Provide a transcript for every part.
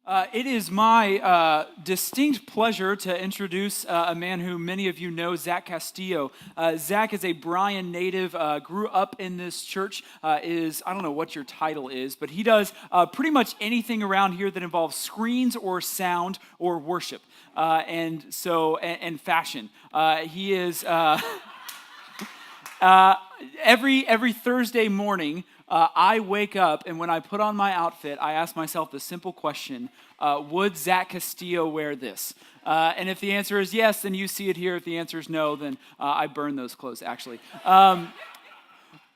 It is my distinct pleasure to introduce a man who many of you know, Zach Castillo. Zach is a Bryan native, grew up in this church, I don't know what your title is, but he does pretty much anything around here that involves screens or sound or worship, and fashion. He is... every Thursday morning, I wake up, and when I put on my outfit, I ask myself the simple question, would Zach Castillo wear this? And if the answer is yes, then you see it here. If the answer is no, then I burn those clothes, actually. But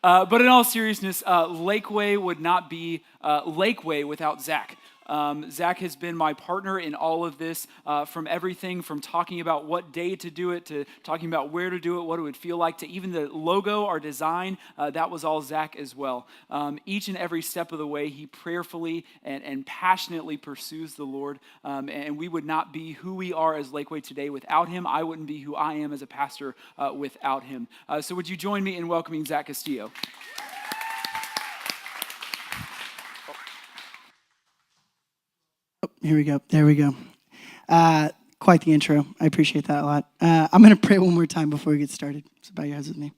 in all seriousness, Lakeway would not be Lakeway without Zach. Zach has been my partner in all of this, from everything from talking about what day to do it, to talking about where to do it, what it would feel like, to even the logo, our design, that was all Zach as well. Each and every step of the way, he prayerfully and passionately pursues the Lord, and we would not be who we are as Lakeway today without him. I wouldn't be who I am as a pastor without him. So would you join me in welcoming Zach Castillo? Here we go. There we go. Quite the intro. I appreciate that a lot. I'm going to pray one more time before we get started. So bow your heads with me.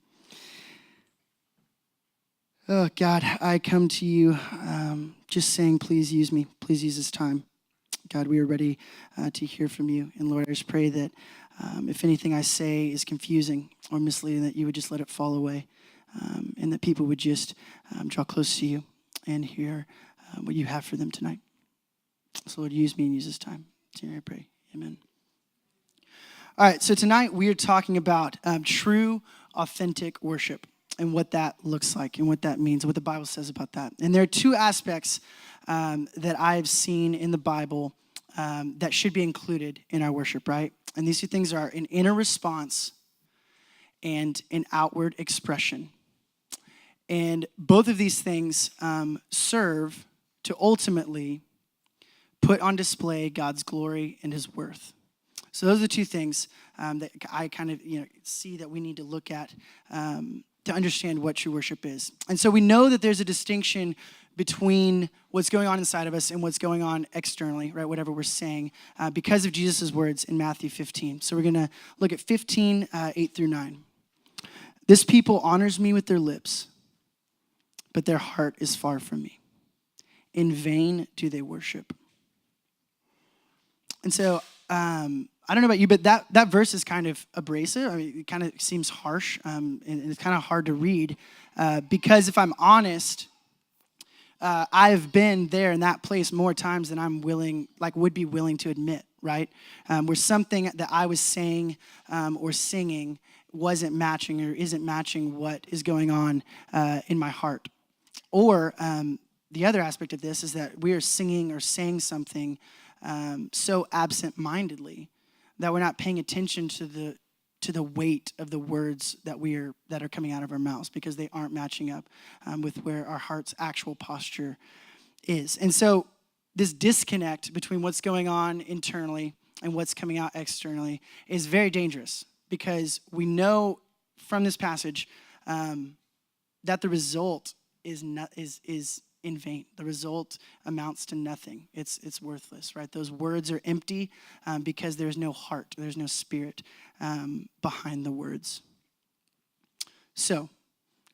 Oh, God, I come to you just saying, please use me. Please use this time. God, we are ready to hear from you. And Lord, I just pray that if anything I say is confusing or misleading, that you would just let it fall away, and that people would just draw close to you and hear what you have for them tonight. So Lord, use me and use this time. In your name I pray. Amen. All right, so tonight we are talking about true, authentic worship and what that looks like and what that means, what the Bible says about that. And there are two aspects that I've seen in the Bible that should be included in our worship, right? And these two things are an inner response and an outward expression. And both of these things serve to ultimately put on display God's glory and his worth. So those are the two things that I kind of see that we need to look at to understand what true worship is. And so we know that there's a distinction between what's going on inside of us and what's going on externally, right? Whatever we're saying, because of Jesus' words in Matthew 15. So we're going to look at 15, 8 through 9. This people honors me with their lips, but their heart is far from me. In vain do they worship. And so, I don't know about you, but that verse is kind of abrasive. I mean, it kind of seems harsh, and it's kind of hard to read, because if I'm honest, I've been there in that place more times than would be willing to admit, right? Where something that I was saying or singing wasn't matching or isn't matching what is going on in my heart. Or the other aspect of this is that we are singing or saying something so absent-mindedly that we're not paying attention to the weight of the words that are coming out of our mouths, because they aren't matching up with where our heart's actual posture is. And so this disconnect between what's going on internally and what's coming out externally is very dangerous, because we know from this passage that the result is in vain. The result amounts to nothing. It's worthless, right? Those words are empty because there's no heart, there's no spirit behind the words. So,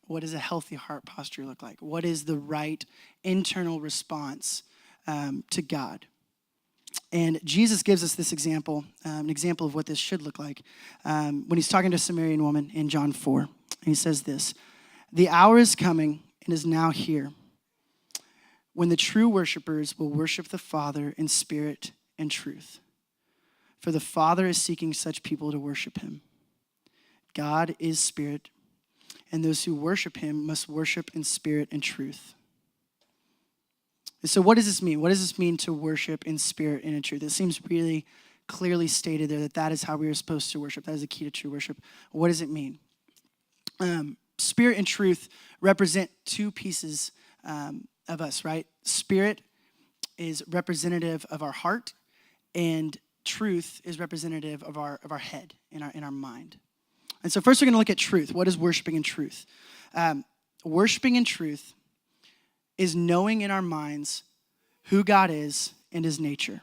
what does a healthy heart posture look like? What is the right internal response to God? And Jesus gives us this example, an example of what this should look like when he's talking to a Samaritan woman in John 4. And he says this, "The hour is coming and is now here, when the true worshipers will worship the Father in spirit and truth. For the Father is seeking such people to worship him. God is spirit, and those who worship him must worship in spirit and truth." And so what does this mean? What does this mean to worship in spirit and in truth? It seems really clearly stated there that is how we are supposed to worship. That is the key to true worship. What does it mean? Spirit and truth represent two pieces of us, right? Spirit is representative of our heart, and truth is representative of our head, in our mind. And so first we're going to look at truth. What is worshiping in truth? Worshiping in truth is knowing in our minds who God is and his nature.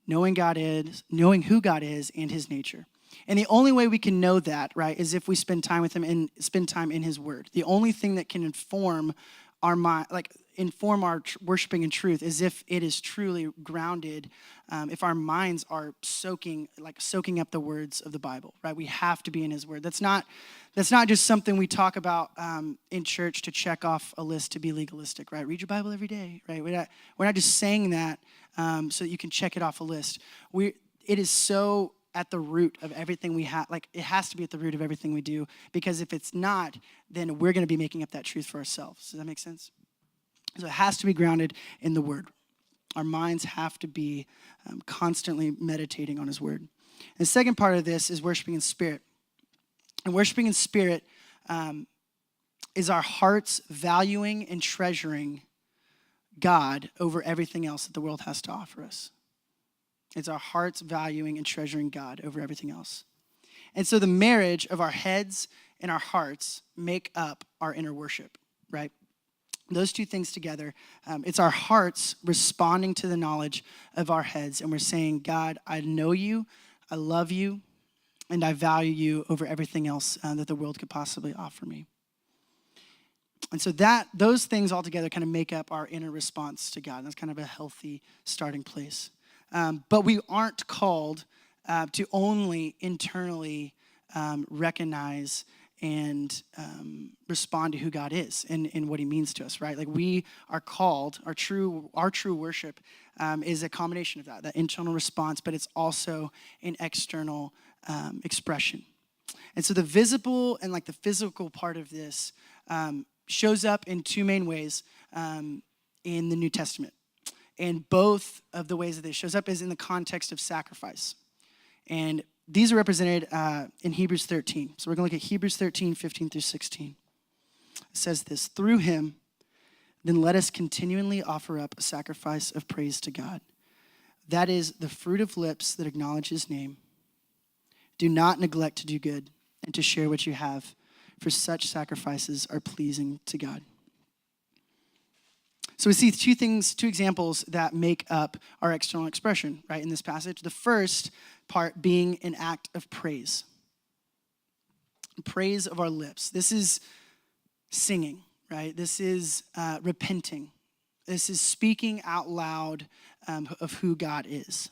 Knowing who God is and his nature. And the only way we can know that, right, is if we spend time with him and spend time in his word. The only thing that can inform our mind, inform our worshiping in truth, is if it is truly grounded, if our minds are soaking up the words of the Bible, right? We have to be in his word. That's not just something we talk about in church to check off a list to be legalistic, right? Read your Bible every day, right? We're not just saying that so that you can check it off a list. It is so at the root of everything we have. It has to be at the root of everything we do, because if it's not, then we're going to be making up that truth for ourselves. Does that make sense? So it has to be grounded in the word. Our minds have to be constantly meditating on his word. And the second part of this is worshiping in spirit. And worshiping in spirit is our hearts valuing and treasuring God over everything else that the world has to offer us. It's our hearts valuing and treasuring God over everything else. And so the marriage of our heads and our hearts make up our inner worship, right? Those two things together, it's our hearts responding to the knowledge of our heads. And we're saying, God, I know you, I love you, and I value you over everything else that the world could possibly offer me. And so those things all together kind of make up our inner response to God. That's kind of a healthy starting place. But we aren't called to only internally recognize and respond to who God is and what he means to us, right? Like we are called, our true worship is a combination of that internal response, but it's also an external expression. And so the visible and the physical part of this shows up in two main ways in the New Testament. And both of the ways that this shows up is in the context of sacrifice. And these are represented in Hebrews 13. So we're going to look at Hebrews 13, 15 through 16. It says this: through him, then let us continually offer up a sacrifice of praise to God. That is the fruit of lips that acknowledge his name. Do not neglect to do good and to share what you have, for such sacrifices are pleasing to God. So we see two examples that make up our external expression, right, in this passage. The first part being an act of praise. Praise of our lips. This is singing, right? This is repenting. This is speaking out loud of who God is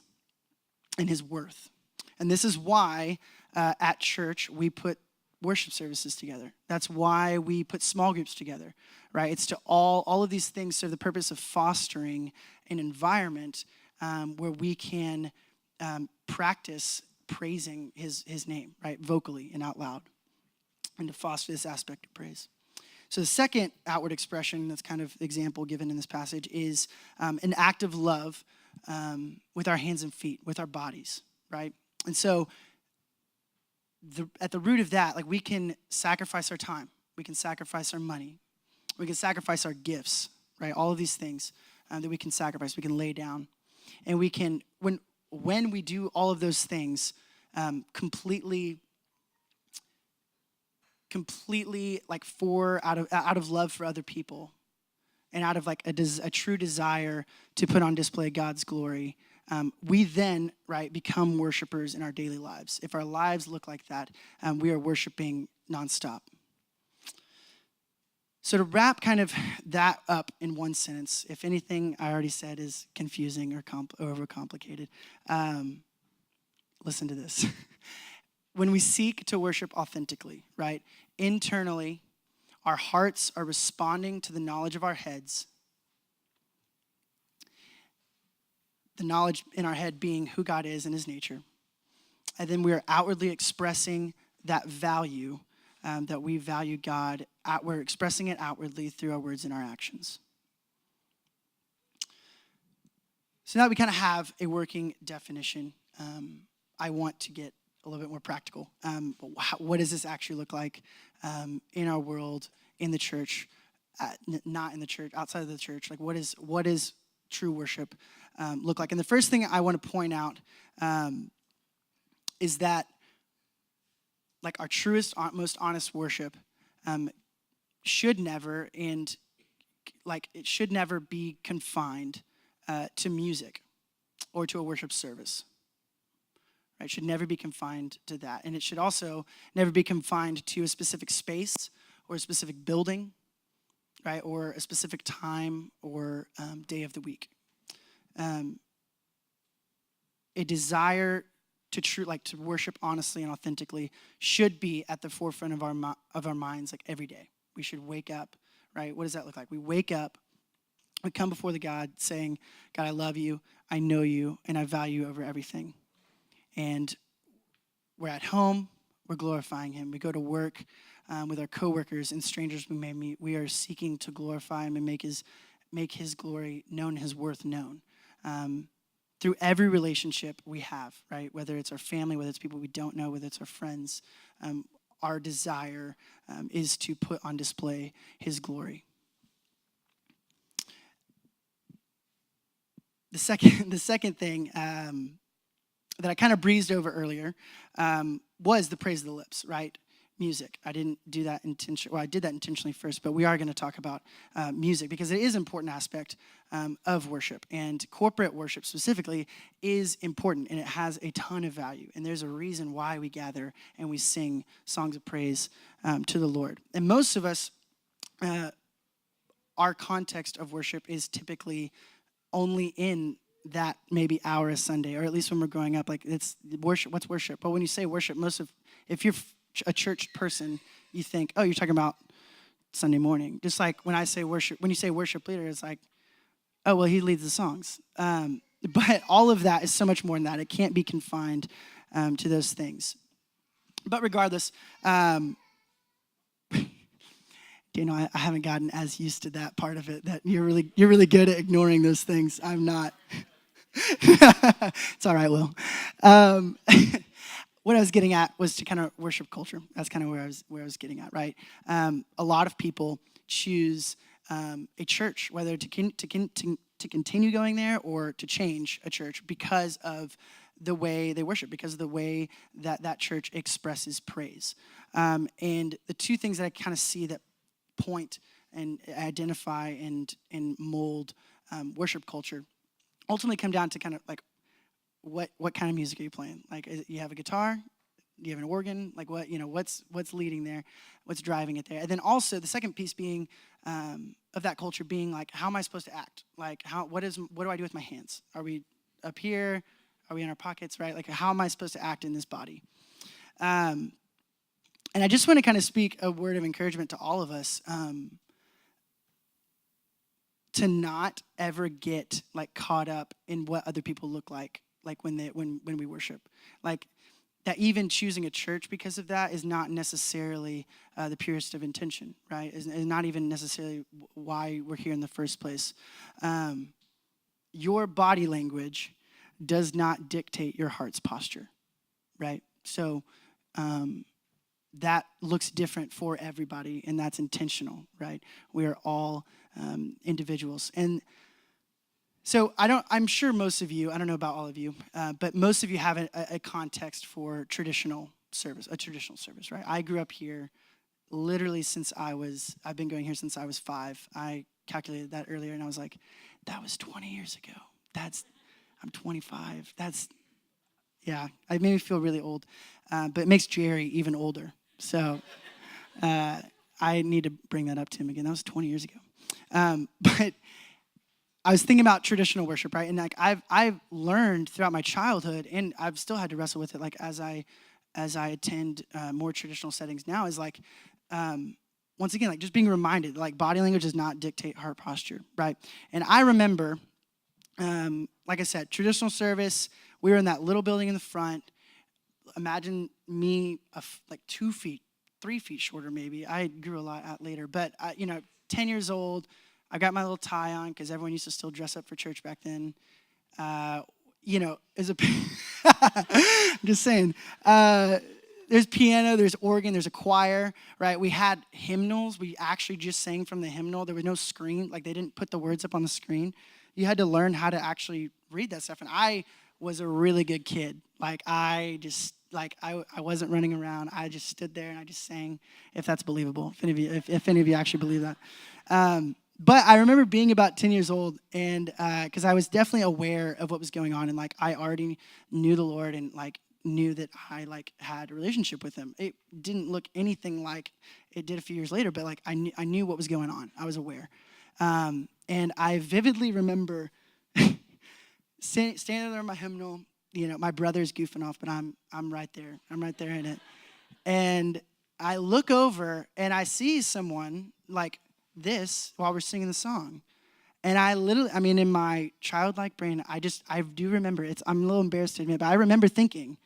and his worth. And this is why at church we put worship services together. That's why we put small groups together, right? It's to all of these things serve the purpose of fostering an environment where we can practice praising his name, right? Vocally and out loud, and to foster this aspect of praise. So the second outward expression that's kind of the example given in this passage is an act of love with our hands and feet, with our bodies, right? And so at the root of that, we can sacrifice our time. We can sacrifice our money. We can sacrifice our gifts, right? All of these things that we can sacrifice, we can lay down. And we can, when we do all of those things completely out of love for other people and out of a true desire to put on display God's glory, we then, right, become worshipers in our daily lives. If our lives look like that, we are worshiping nonstop. So to wrap kind of that up in one sentence, if anything I already said is confusing or overcomplicated, listen to this. When we seek to worship authentically, right, internally, our hearts are responding to the knowledge of our heads. The knowledge in our head being who God is and his nature. And then we are outwardly expressing that value, that we value God. We're expressing it outwardly through our words and our actions. So now we kind of have a working definition. I want to get a little bit more practical. What does this actually look like in our world, in the church, not in the church, outside of the church? What is true worship look like? And the first thing I want to point out is that our truest, most honest worship should never and it should never be confined to music or to a worship service. Right? It should never be confined to that. And it should also never be confined to a specific space or a specific building, right? Or a specific time or day of the week. A desire to worship honestly and authentically should be at the forefront of our minds, like every day. We should wake up, right? What does that look like? We wake up, we come before the God saying, God, I love you, I know you, and I value you over everything. And we're at home, we're glorifying him. We go to work with our coworkers and strangers we may meet. We are seeking to glorify him and make his glory known, his worth known. Through every relationship we have, right? Whether it's our family, whether it's people we don't know, whether it's our friends, our desire is to put on display his glory. The second thing that I kind of breezed over earlier was the praise of the lips, right? Music. I didn't do that intentionally. Well, I did that intentionally first, but we are going to talk about music because it is an important aspect of worship. And corporate worship specifically is important, and it has a ton of value. And there's a reason why we gather and we sing songs of praise to the Lord. And most of us, our context of worship is typically only in that maybe hour a Sunday, or at least when we're growing up, like it's worship. What's worship? But when you say worship, if you're a church person, you think, oh, you're talking about Sunday morning. Just like when I say worship, when you say worship leader, it's like, oh, well, he leads the songs. But all of that is so much more than that. It can't be confined to those things. But regardless, I haven't gotten as used to that part of it. That you're really good at ignoring those things. I'm not. It's all right, Will. What I was getting at was to kind of worship culture. That's kind of where I was getting at, right? A lot of people choose a church, whether to continue going there or to change a church because of the way they worship, because of the way that church expresses praise. And the two things that I kind of see that point and identify and mold worship culture ultimately come down to kind of like what kind of music are you playing? Like, you have a guitar? Do you have an organ? Like, what's leading there? What's driving it there? And then also the second piece being of that culture being like, how am I supposed to act? Like, what do I do with my hands? Are we up here? Are we in our pockets? Right? Like, how am I supposed to act in this body? And I just want to kind of speak a word of encouragement to all of us. To not ever get like caught up in what other people look like when we worship, like that even choosing a church because of that is not necessarily the purest of intention, right? Is not even necessarily why we're here in the first place. Your body language does not dictate your heart's posture, right? So that looks different for everybody, and that's intentional, right? We are all individuals. And so I'm sure most of you, I don't know about all of you, but most of you have a context for a traditional service, right? I grew up here literally I've been going here since I was 5. I calculated that earlier, and I was like, that was 20 years ago. I'm 25. Yeah, it made me feel really old, but it makes Jerry even older. So I need to bring that up to him again. That was 20 years ago. But I was thinking about traditional worship, right? And like I've learned throughout my childhood, and I've still had to wrestle with it, like as I attend more traditional settings now, is like once again, like just being reminded, like body language does not dictate heart posture, right? And I remember, like I said, traditional service. We were in that little building in the front. Imagine me like 2 feet, 3 feet shorter maybe. I grew a lot out later, but 10 years old. I got my little tie on because everyone used to still dress up for church back then. I'm just saying. There's piano, there's organ, there's a choir, right? We had hymnals. We actually just sang from the hymnal. There was no screen. Like, they didn't put the words up on the screen. You had to learn how to actually read that stuff. And I was a really good kid. Like, I wasn't running around. I just stood there and I just sang, if that's believable, if any of you actually believe that. But I remember being about 10 years old, and because I was definitely aware of what was going on, and like I already knew the Lord, and like knew that I like had a relationship with Him. It didn't look anything like it did a few years later, but like I knew what was going on. I was aware, and I vividly remember standing there in my hymnal. You know, my brother's goofing off, but I'm right there. I'm right there in it, and I look over and I see someone like this while we're singing the song. And I mean, in my childlike brain, I do remember, I'm a little embarrassed to admit, but I remember thinking,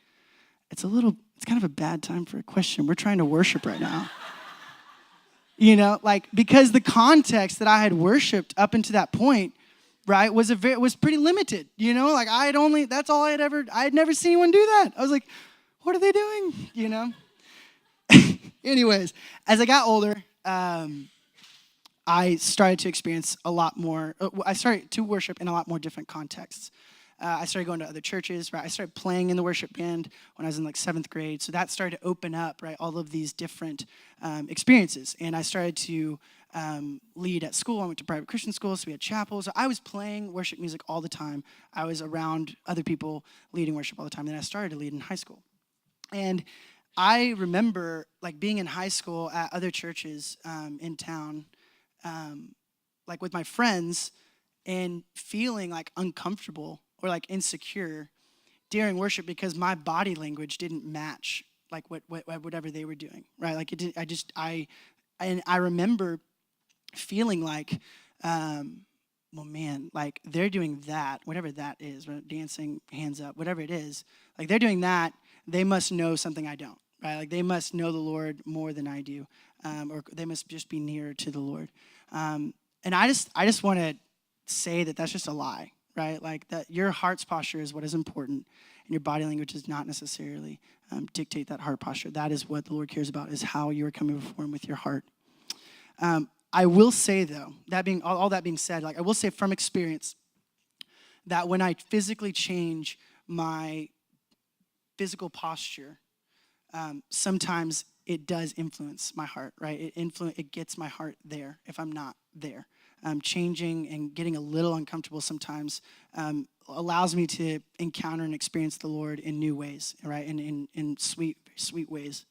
it's kind of a bad time for a question. We're trying to worship right now. You know, like, because the context that I had worshiped up until that point, right, was pretty limited. You know, like I had never seen anyone do that. I was like, what are they doing? You know? Anyways, as I got older, I started to experience a lot more. I started to worship in a lot more different contexts. I started going to other churches, right? I started playing in the worship band when I was in like 7th grade. So that started to open up, right, all of these different experiences. And I started to lead at school. I went to private Christian school, so we had chapels. So I was playing worship music all the time. I was around other people leading worship all the time. Then I started to lead in high school. And I remember like being in high school at other churches in town, like with my friends, and feeling like uncomfortable or like insecure during worship because my body language didn't match like whatever they were doing, right? Like it did. I remember feeling like, well, man, like they're doing that, whatever that is, right? Dancing, hands up, whatever it is, like they're doing that. They must know something I don't, right? Like they must know the Lord more than I do, or they must just be nearer to the Lord. And I just want to say that that's just a lie, right? Like that your heart's posture is what is important, and your body language does not necessarily dictate that heart posture. That is what the Lord cares about, is how you are coming before Him with your heart. I will say though, that being all that being said, like I will say from experience that when I physically change my physical posture, sometimes it does influence my heart, right? It gets my heart there if I'm not there. Changing and getting a little uncomfortable sometimes allows me to encounter and experience the Lord in new ways, right? And in sweet, sweet ways.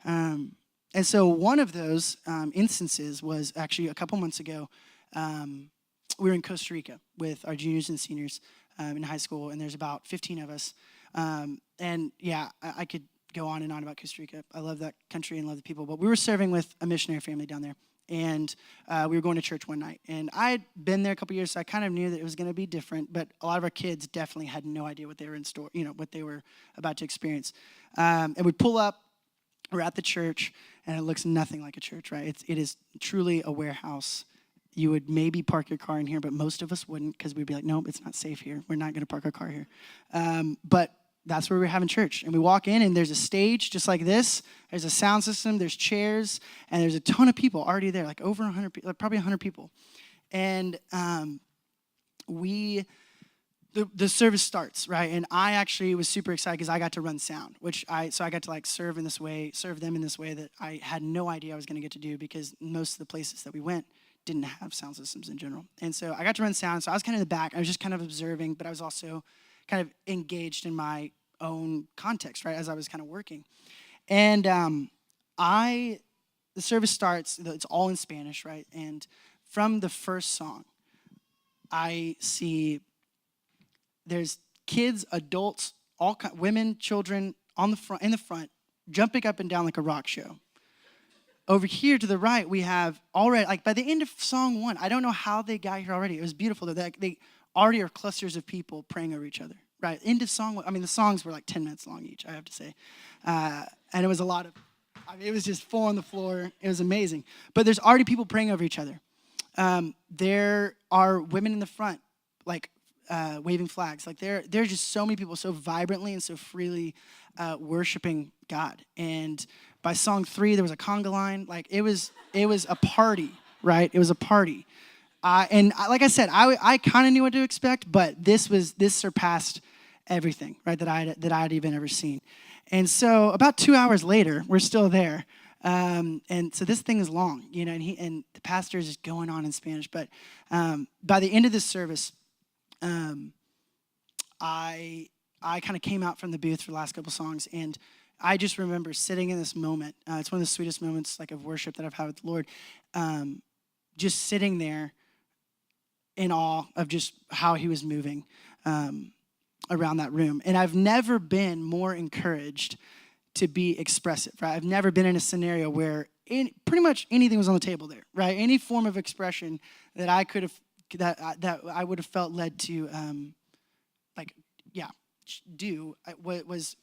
And so one of those instances was actually a couple months ago. We were in Costa Rica with our juniors and seniors in high school, and there's about 15 of us. And yeah, I could go on and on about Costa Rica. I love that country and love the people. But we were serving with a missionary family down there. And we were going to church one night. And I had been there a couple years, so I kind of knew that it was going to be different. But a lot of our kids definitely had no idea what they were in store, what they were about to experience. And we pull up, we're at the church, and it looks nothing like a church, right? It is truly a warehouse. You would maybe park your car in here, but most of us wouldn't, because we'd be like, nope, it's not safe here. We're not going to park our car here. But that's where we're having church. And we walk in, and there's a stage just like this. There's a sound system. There's chairs. And there's a ton of people already there, like over 100 people, probably 100 people. And the service starts, right? And I actually was super excited because I got to run sound, so I got to like serve them in this way that I had no idea I was going to get to do, because most of the places that we went didn't have sound systems in general. And so I got to run sound. So I was kind of in the back. I was just kind of observing, but I was also kind of engaged in my own context, right, as I was kind of working. And the service starts, it's all in Spanish, right? And from the first song, I see there's kids, adults, women, children in the front, jumping up and down like a rock show. Over here to the right, we have already, like by the end of song 1, I don't know how they got here already. It was beautiful. They already are clusters of people praying over each other. Right, end of song. I mean, the songs were like 10 minutes long each, I have to say. And it was a lot of, it was just full on the floor. It was amazing. But there's already people praying over each other. There are women in the front, like waving flags. Like there's just so many people so vibrantly and so freely worshiping God. And by song 3, there was a conga line. Like it was a party, right? It was a party. And like I said, I kind of knew what to expect, but this surpassed everything, right, that I had even ever seen. And so about 2 hours later, we're still there. And so this thing is long, and the pastor is just going on in Spanish. But by the end of this service, I kind of came out from the booth for the last couple songs, and I just remember sitting in this moment. It's one of the sweetest moments of worship that I've had with the Lord. Just sitting there in awe of just how he was moving around that room. And I've never been more encouraged to be expressive, right? I've never been in a scenario where pretty much anything was on the table there, right? Any form of expression that I could have, that I would have felt led to, do was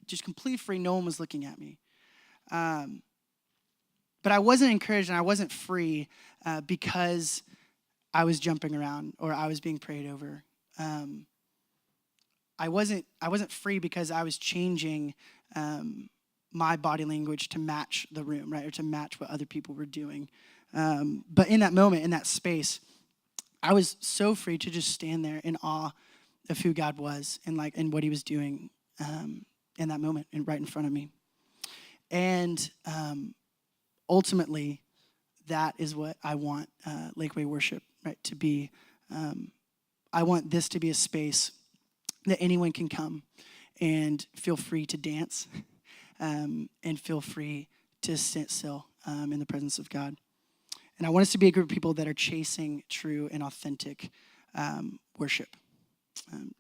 just completely free. No one was looking at me. But I wasn't encouraged and I wasn't free because I was jumping around or I was being prayed over. I wasn't free because I was changing my body language to match the room, right, or to match what other people were doing. But in that moment, in that space, I was so free to just stand there in awe of who God was and what he was doing in that moment and right in front of me. And ultimately, that is what I want Lakeway worship, right, to be. I want this to be a space that anyone can come and feel free to dance and feel free to sit still in the presence of God. And I want us to be a group of people that are chasing true and authentic worship.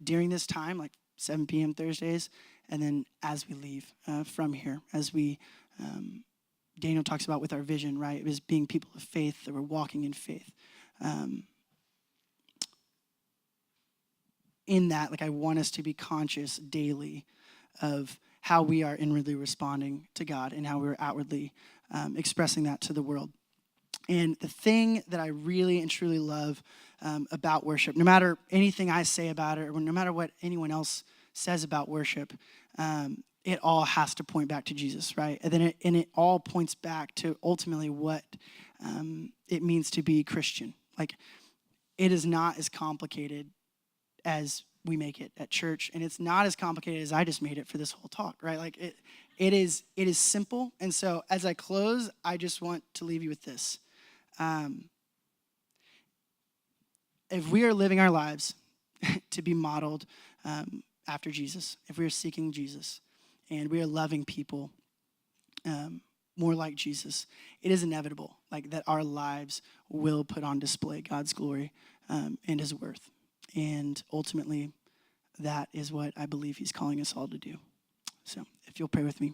During this time, 7 p.m. Thursdays, and then as we leave from here, as we, Daniel talks about with our vision, right, it was being people of faith, that we're walking in faith. In that, I want us to be conscious daily of how we are inwardly responding to God and how we're outwardly expressing that to the world. And the thing that I really and truly love about worship, no matter anything I say about it, or no matter what anyone else says about worship, it all has to point back to Jesus, right? And then it all points back to ultimately what it means to be Christian. It is not as complicated as we make it at church, and it's not as complicated as I just made it for this whole talk, right? It is simple. And so as I close, I just want to leave you with this. If we are living our lives to be modeled after Jesus, if we are seeking Jesus, and we are loving people more like Jesus, it is inevitable that our lives will put on display God's glory and his worth. And ultimately, that is what I believe he's calling us all to do. So if you'll pray with me.